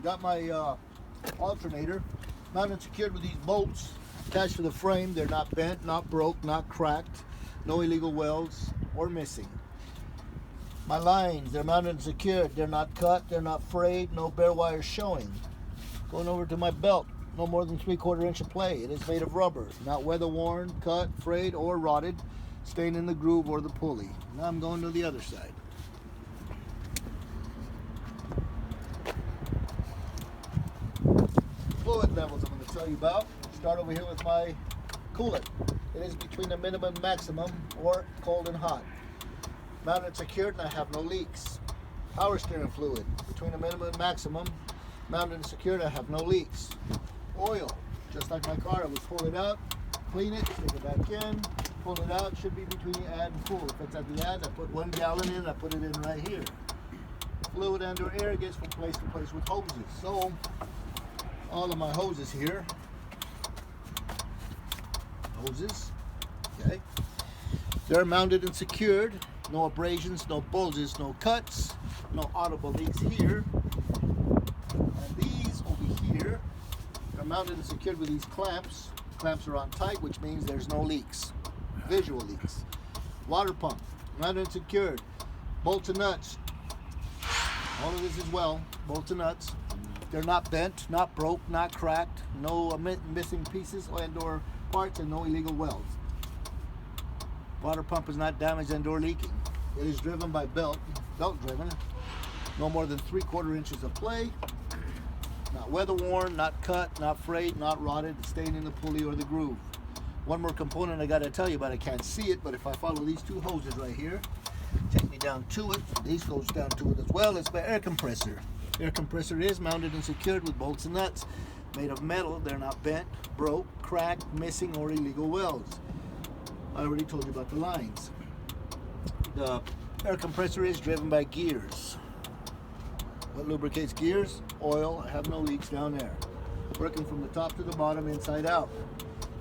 got my alternator mounted and secured with these bolts attached to the frame. They're not bent, not broke, not cracked, no illegal welds or missing. My lines, they're mounted and secured. They're not cut, they're not frayed, no bare wires showing. Going over to my belt, no more than 3/4 inch of play. It is made of rubber, not weather worn, cut, frayed, or rotted, staying in the groove or the pulley. Now I'm going to the other side. Fluid levels I'm going to tell you about. Start over here with my coolant. It is between the minimum and maximum, or cold and hot. Mounted and secured, and I have no leaks. Power steering fluid, between the minimum and maximum. Mounted and secured, I have no leaks. Oil, just like my car, I would pull it out, clean it, stick it back in, pull it out. Should be between the add and full. If it's at the add, I put 1 gallon in, I put it in right here. Fluid and or air gets from place to place with hoses. So all of my hoses here, okay, they're mounted and secured. No abrasions, no bulges, no cuts, no audible leaks here. And these over here are mounted and secured with these clamps. Clamps are on tight, which means there's no leaks, visual leaks. Water pump, mounted and secured. Bolts and nuts, all of this as well, bolts and nuts. They're not bent, not broke, not cracked, no missing pieces and or parts, and no illegal welds. Water pump is not damaged and or leaking. It is driven by belt driven. No more than 3/4 inches of play. Not weather worn, not cut, not frayed, not rotted, staying in the pulley or the groove. One more component I gotta tell you about. I can't see it, but if I follow these two hoses right here, take me down to it. These goes down to it as well. It's my air compressor. Air compressor is mounted and secured with bolts and nuts. Made of metal, they're not bent, broke, cracked, missing, or illegal welds. I already told you about the lines. The air compressor is driven by gears. What lubricates gears? Oil. I have no leaks down there. Working from the top to the bottom, inside out.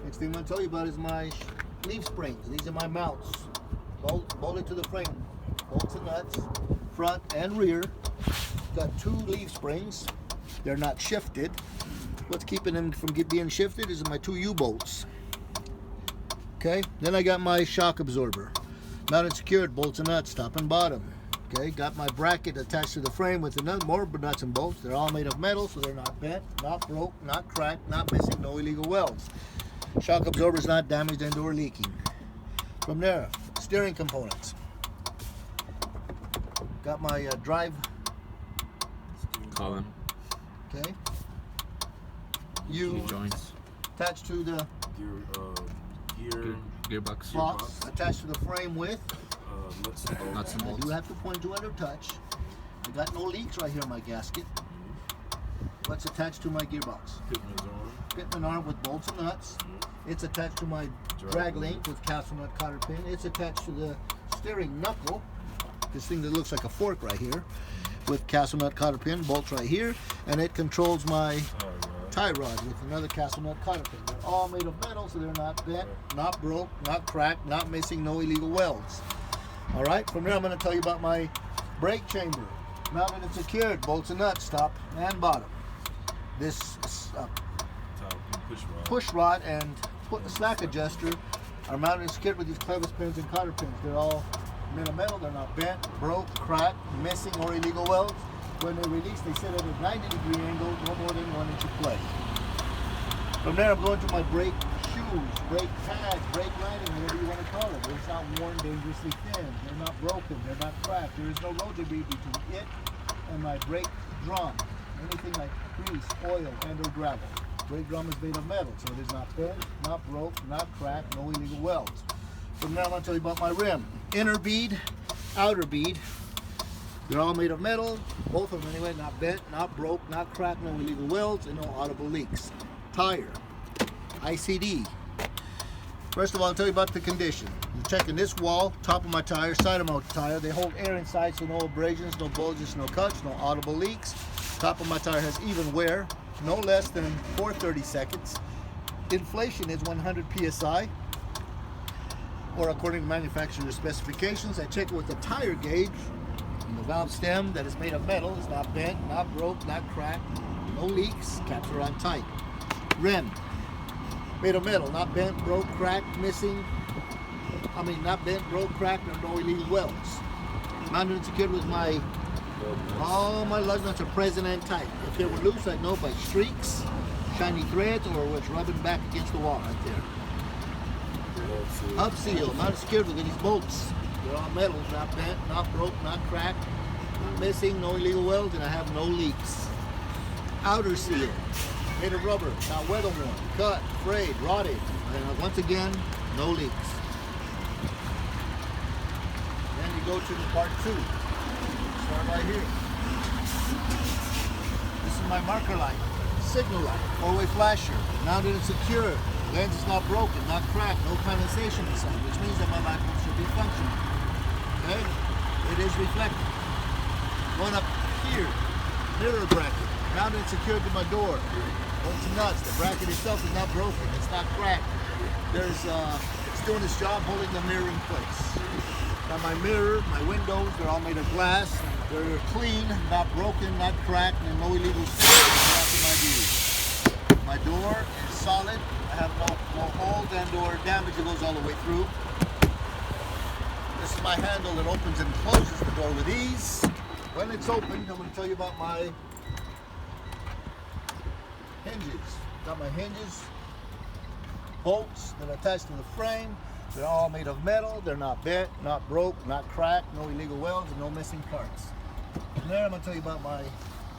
Next thing I'm going to tell you about is my leaf springs. These are my mounts. Bolted to the frame. Bolts and nuts, front and rear. Got 2 leaf springs. They're not shifted. What's keeping them from being shifted is my 2 U-bolts. Okay, then I got my shock absorber. Mounted secured, bolts and nuts, top and bottom. Okay, got my bracket attached to the frame with more nuts and bolts. They're all made of metal, so they're not bent, not broke, not cracked, not missing, no illegal welds. Shock absorber is not damaged and or leaking. From there, steering components. Got my drive column. Okay. Joints attached to the gearbox. Box attached to the frame with Nuts and I bolts. do have to point to under touch. I got no leaks right here in my gasket. What's attached to my gearbox? Pitman arm with bolts and nuts. It's attached to my drag link with castle nut cotter pin. It's attached to the steering knuckle, this thing that looks like a fork right here, with castle nut cotter pin, bolts right here, and it controls my tie rod with another castle nut cotter pin. They're all made of metal, so they're not bent, not broke, not cracked, not missing, no illegal welds. All right, from there I'm going to tell you about my brake chamber. Mounted and secured, bolts and nuts, top and bottom. This push rod and slack adjuster are mounted and secured with these clevis pins and cotter pins. They're all made of metal, they're not bent, broke, cracked, missing, or illegal welds. When they release, they sit at a 90-degree angle, no more than 1 inch of play. From there, I'm going to my brake shoes, brake pads, brake lining, whatever you want to call it. It's not worn, dangerously thin. They're not broken. They're not cracked. There is no road debris between it and my brake drum. Anything like grease, oil, and or gravel. Brake drum is made of metal, so it is not bent, not broke, not cracked, no illegal welds. From now, I'm going to tell you about my rim. Inner bead, outer bead. They're all made of metal, both of them anyway, not bent, not broke, not cracked, no illegal welds, and no audible leaks. Tire, ICD. First of all, I'll tell you about the condition. I'm checking this wall, top of my tire, side of my tire. They hold air inside, so no abrasions, no bulges, no cuts, no audible leaks. Top of my tire has even wear, no less than 4/32. Inflation is 100 psi, or according to manufacturer's specifications. I check it with the tire gauge. And the valve stem that is made of metal is not bent, not broke, not cracked, no leaks, caps are on tight. Rim, made of metal, not bent, broke, cracked, missing. Not bent, broke, cracked, or no illegal welds. Mounted and secured with all my lug nuts are present and tight. If they were loose, I'd know by streaks, shiny threads, or what's rubbing back against the wall right there. Hub seal, mounted secured with these bolts. They're all metal, not bent, not broke, not cracked, not missing, no illegal welds, and I have no leaks. Outer seal, made of rubber, not weather worn, cut, frayed, rotted, and once again, no leaks. Then you go to the part 2. Start right here. This is my marker light, signal light, 4-way flasher, mounted and secured. Lens is not broken, not cracked, no condensation inside, which means that my light bulb should be functional. Okay? It is reflective. Going up here, mirror bracket, mounted and secured to my door. Bolts and nuts. The bracket itself is not broken, it's not cracked. It's doing its job holding the mirror in place. Now my mirror, my windows, they're all made of glass. They're clean, not broken, not cracked, and no illegal stickers in my view. My door is solid. I have no holes and or damage that goes all the way through. This is my handle that opens and closes the door with ease. When it's open, I'm going to tell you about my hinges. Got my hinges, bolts that are attached to the frame. They're all made of metal. They're not bent, not broke, not cracked, no illegal welds, and no missing parts. From there, I'm going to tell you about my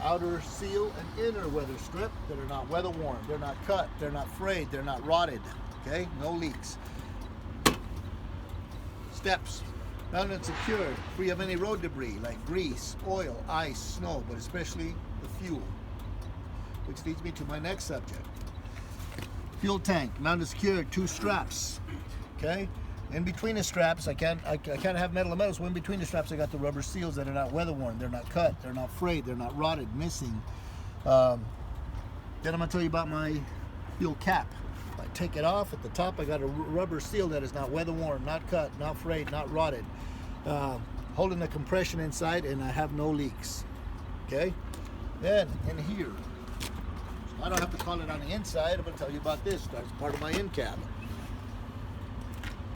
outer seal and inner weather strip that are not weather worn. They're not cut. They're not frayed. They're not rotted. Okay, no leaks. Steps, mounted and secured, free of any road debris like grease, oil, ice, snow, but especially the fuel. Which leads me to my next subject. Fuel tank, mounted and secured, 2 straps. Okay, in between the straps, I can't have metal and metal, so in between the straps I got the rubber seals that are not weather worn, they're not cut, they're not frayed, they're not rotted, missing. Then I'm going to tell you about my fuel cap. If I take it off, at the top I got a rubber seal that is not weather worn, not cut, not frayed, not rotted, holding the compression inside, and I have no leaks. Okay, then in here, so I don't have to call it on the inside. I'm going to tell you about this. That's part of my end cap.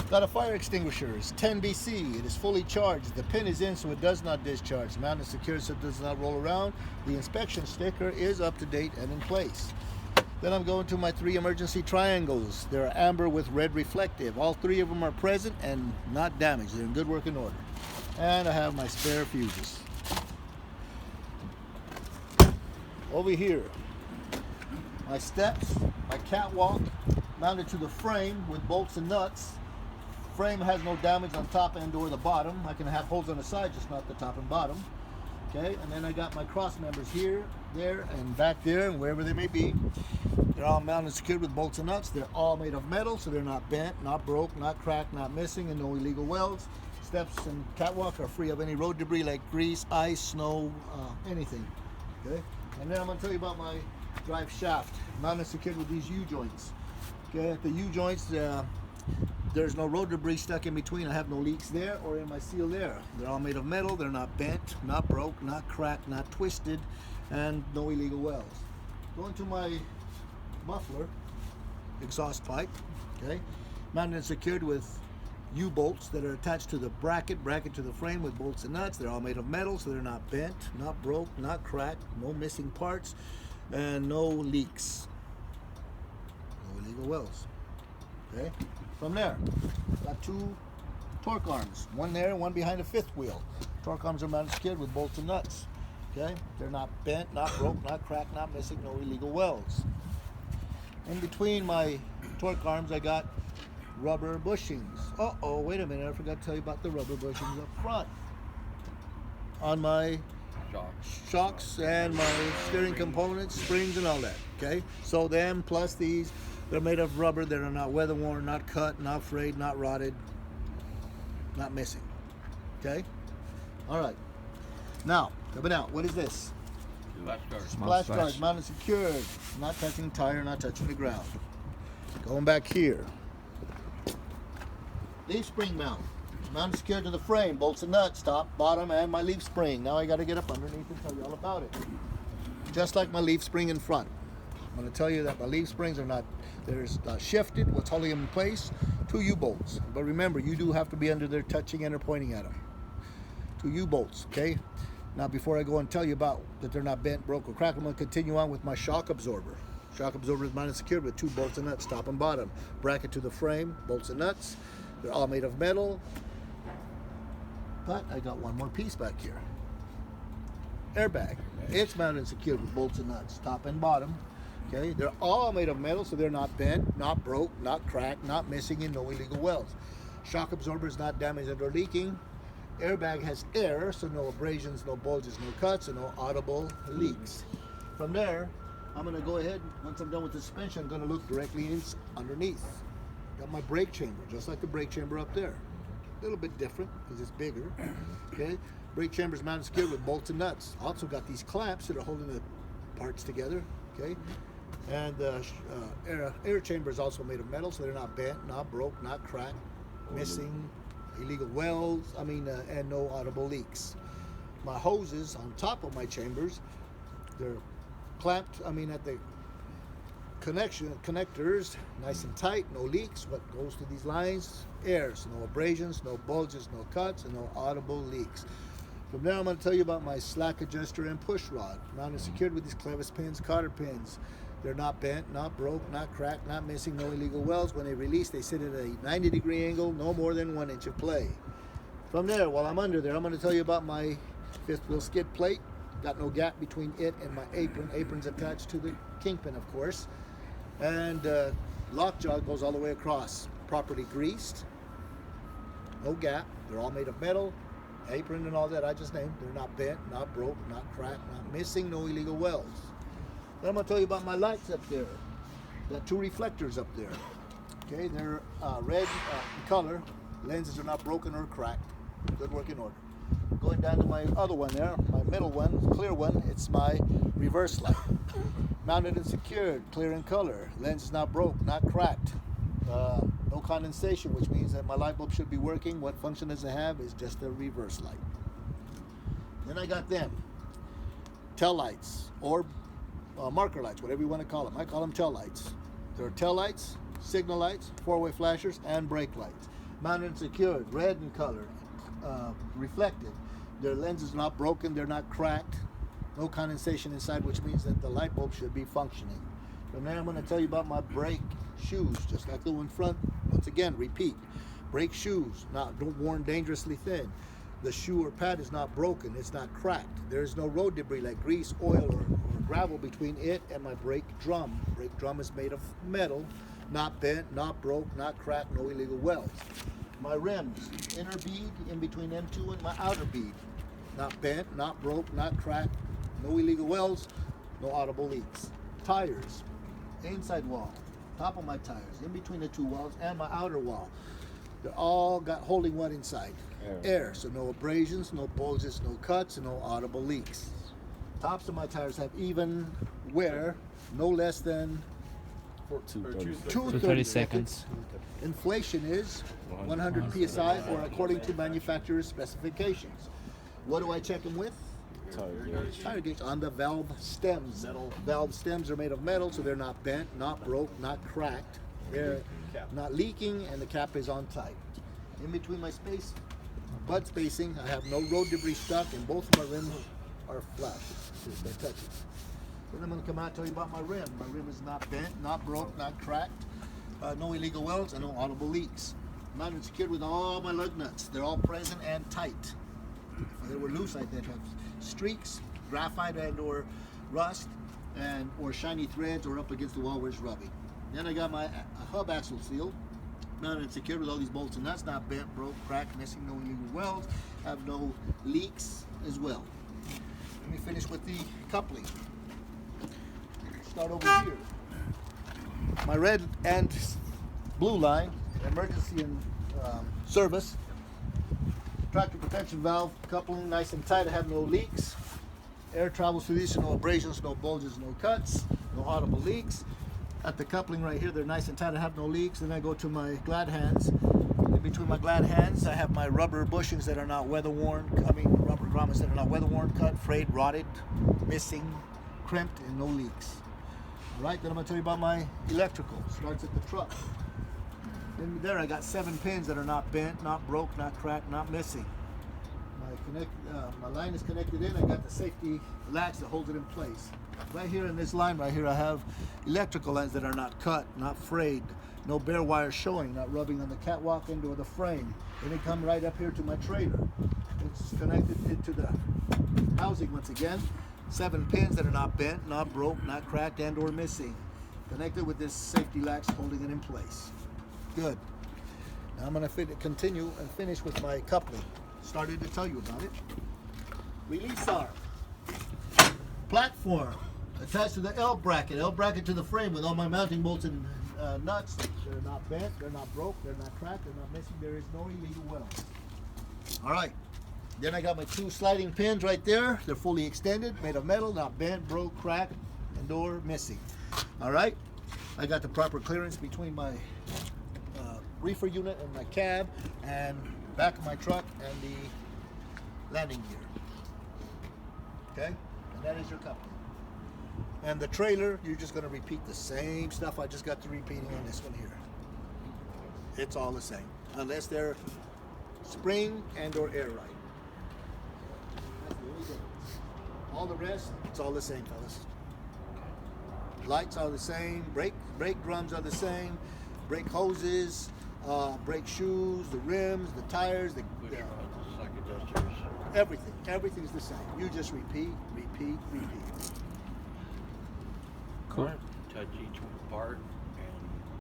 Got a fire extinguisher. It's 10 BC. It is fully charged. The pin is in, so it does not discharge. Mounted secured so it does not roll around. The inspection sticker is up to date and in place. Then I'm going to my 3 emergency triangles. They're amber with red reflective. All 3 of them are present and not damaged. They're in good working order. And I have my spare fuses. Over here, my steps, my catwalk, mounted to the frame with bolts and nuts. Frame has no damage on top and or the bottom. I can have holes on the side, just not the top and bottom. Okay, and then I got my cross members here, there, and back there, and wherever they may be. They're all mounted and secured with bolts and nuts. They're all made of metal, so they're not bent, not broke, not cracked, not missing, and no illegal welds. Steps and catwalk are free of any road debris like grease, ice, snow, anything. Okay, and then I'm going to tell you about my drive shaft, mounted and secured with these U-joints. Okay, at the U-joints, there's no road debris stuck in between. I have no leaks there or in my seal there. They're all made of metal. They're not bent, not broke, not cracked, not twisted, and no illegal welds. Going to my muffler, exhaust pipe, okay, mounted and secured with U-bolts that are attached to the bracket to the frame with bolts and nuts. They're all made of metal, so they're not bent, not broke, not cracked, no missing parts, and no leaks. No illegal welds. Okay. From there, got 2 torque arms, one there, one behind the 5th wheel. Torque arms are mounted secured with bolts and nuts. Okay, they're not bent, not broke, not cracked, not missing, no illegal welds. In between my torque arms, I got rubber bushings. Uh-oh, wait a minute, I forgot to tell you about the rubber bushings up front. On my shocks and my steering components, springs and all that. Okay, so them plus these, they're made of rubber that are not weather worn, not cut, not frayed, not rotted, not missing. Okay? Alright. Now, coming out, what is this? Splash guards, mounted secured. Not touching the tire, not touching the ground. Going back here. Leaf spring mount. Mounted secured to the frame, bolts and nuts, top, bottom, and my leaf spring. Now I got to get up underneath and tell you all about it. Just like my leaf spring in front. I'm going to tell you that my leaf springs are not, there's shifted, what's holding them in place, 2 U-bolts. But remember, you do have to be under there touching and or pointing at them. 2 U-bolts, okay? Now before I go and tell you about that they're not bent, broke, or cracked, I'm going to continue on with my shock absorber. Shock absorber is mounted secured with 2 bolts and nuts, top and bottom. Bracket to the frame, bolts and nuts. They're all made of metal. But I got one more piece back here. Airbag. It's mounted and secured with bolts and nuts, top and bottom. Okay, they're all made of metal, so they're not bent, not broke, not cracked, not missing, and no illegal welds. Shock absorber is not damaged or leaking. Airbag has air, so no abrasions, no bulges, no cuts, and no audible leaks. From there, I'm going to go ahead, once I'm done with the suspension, I'm going to look directly underneath. Got my brake chamber, just like the brake chamber up there. A little bit different because it's bigger. Okay, brake chamber is mounted secured with bolts and nuts. Also got these clamps that are holding the parts together. Okay, and the air chamber is also made of metal, so they're not bent, not broke, not cracked, missing, illegal welds. And no audible leaks. My hoses on top of my chambers, they're clamped. At the connectors, nice and tight, no leaks. What goes to these lines? Air, so no abrasions, no bulges, no cuts, and no audible leaks. From there, I'm going to tell you about my slack adjuster and push rod. Mounted and secured with these clevis pins, cotter pins. They're not bent, not broke, not cracked, not missing, no illegal welds. When they release, they sit at a 90-degree angle, no more than 1 inch of play. From there, while I'm under there, I'm going to tell you about my 5th wheel skid plate. Got no gap between it and my apron. Apron's attached to the kingpin, of course. And lockjaw goes all the way across. Properly greased. No gap. They're all made of metal. Apron and all that I just named. They're not bent, not broke, not cracked, not missing, no illegal welds. Then I'm going to tell you about my lights up there. Got 2 reflectors up there. Okay, they're red in color. Lenses are not broken or cracked. Good working order. Going down to my other one there, my middle one, clear one, it's my reverse light. Mounted and secured, clear in color. Lens is not broke, not cracked. No condensation, which means that my light bulb should be working. What function does it have? Is just a reverse light. Then I got them. Tail lights, or marker lights, whatever you want to call them. I call them tail lights. There are tail lights, signal lights, 4-way flashers, and brake lights. Mounted and secured, red in color, reflected. Their lens is not broken, they're not cracked. No condensation inside, which means that the light bulb should be functioning. From there, I'm going to tell you about my brake shoes, just like the one front. Once again, repeat. Brake shoes, not worn dangerously thin. The shoe or pad is not broken, it's not cracked. There is no road debris like grease, oil, or gravel between it and my brake drum. Brake drum is made of metal, not bent, not broke, not cracked, no illegal welds. My rims, inner bead in between M2 and my outer bead. Not bent, not broke, not cracked, no illegal welds, no audible leaks. Tires, inside wall, top of my tires, in between the 2 walls and my outer wall. They're all got holding what inside? Air, so no abrasions, no bulges, no cuts, and no audible leaks. Tops of my tires have even wear, no less than 230 seconds. Inflation is 100 psi, or according to manufacturer's specifications. What do I check them with? Tire gauge on the valve stems. Valve stems are made of metal, so they're not bent, not broke, not cracked. They're not leaking, and the cap is on tight. In between my bud spacing, I have no road debris stuck, and both of my rims are flat. Just by touching. Then I'm going to come out and tell you about my rim. My rim is not bent, not broke, not cracked. No illegal welds, and no audible leaks. Mounted secured with all my lug nuts. They're all present and tight. If they were loose, I'd have streaks, graphite and or rust, or shiny threads, or up against the wall where it's rubbing. Then I got my hub axle seal, mounted and secured with all these bolts and nuts, not bent, broke, cracked, missing, no illegal welds, have no leaks as well. Let me finish with the coupling. Start over here. My red and blue line, emergency and service. Tractor protection valve, coupling nice and tight. I have no leaks. Air travels through these, so no abrasions, no bulges, no cuts, no audible leaks. At the coupling right here, they're nice and tight. I have no leaks. Then I go to my glad hands. between my glad hands, I have my rubber bushings that are not weather worn. Rubber grommets that are not weather worn, cut, frayed, rotted, missing, crimped, and no leaks. All right, then I'm gonna tell you about my electrical. Starts at the truck. In there, I got 7 pins that are not bent, not broke, not cracked, not missing. My line is connected in. I got the safety latch that holds it in place. Right here in this line right here, I have electrical lines that are not cut, not frayed, no bare wire showing, not rubbing on the catwalk end or the frame. Then they come right up here to my trailer. It's connected into the housing once again. 7 pins that are not bent, not broke, not cracked, and or missing. Connected with this safety latch holding it in place. Good. Now I'm going to continue and finish with my coupling. Started to tell you about it. Release arm. Platform. Attached to the L bracket. L bracket to the frame with all my mounting bolts and nuts. They're not bent, they're not broke, they're not cracked, they're not missing. There is no illegal weld. All right. Then I got my 2 sliding pins right there. They're fully extended, made of metal, not bent, broke, cracked, and or missing. All right. I got the proper clearance between my reefer unit and my cab and back of my truck and the landing gear. Okay, and that is your coupling. And the trailer, you're just going to repeat the same stuff I just got to repeating on this one here. It's all the same, unless they're spring and or air ride. That's the only difference. All the rest, it's all the same, fellas. Lights are the same, brake drums are the same, brake hoses, brake shoes, the rims, the tires, everything's the same. You just repeat. Cool. Touch each part.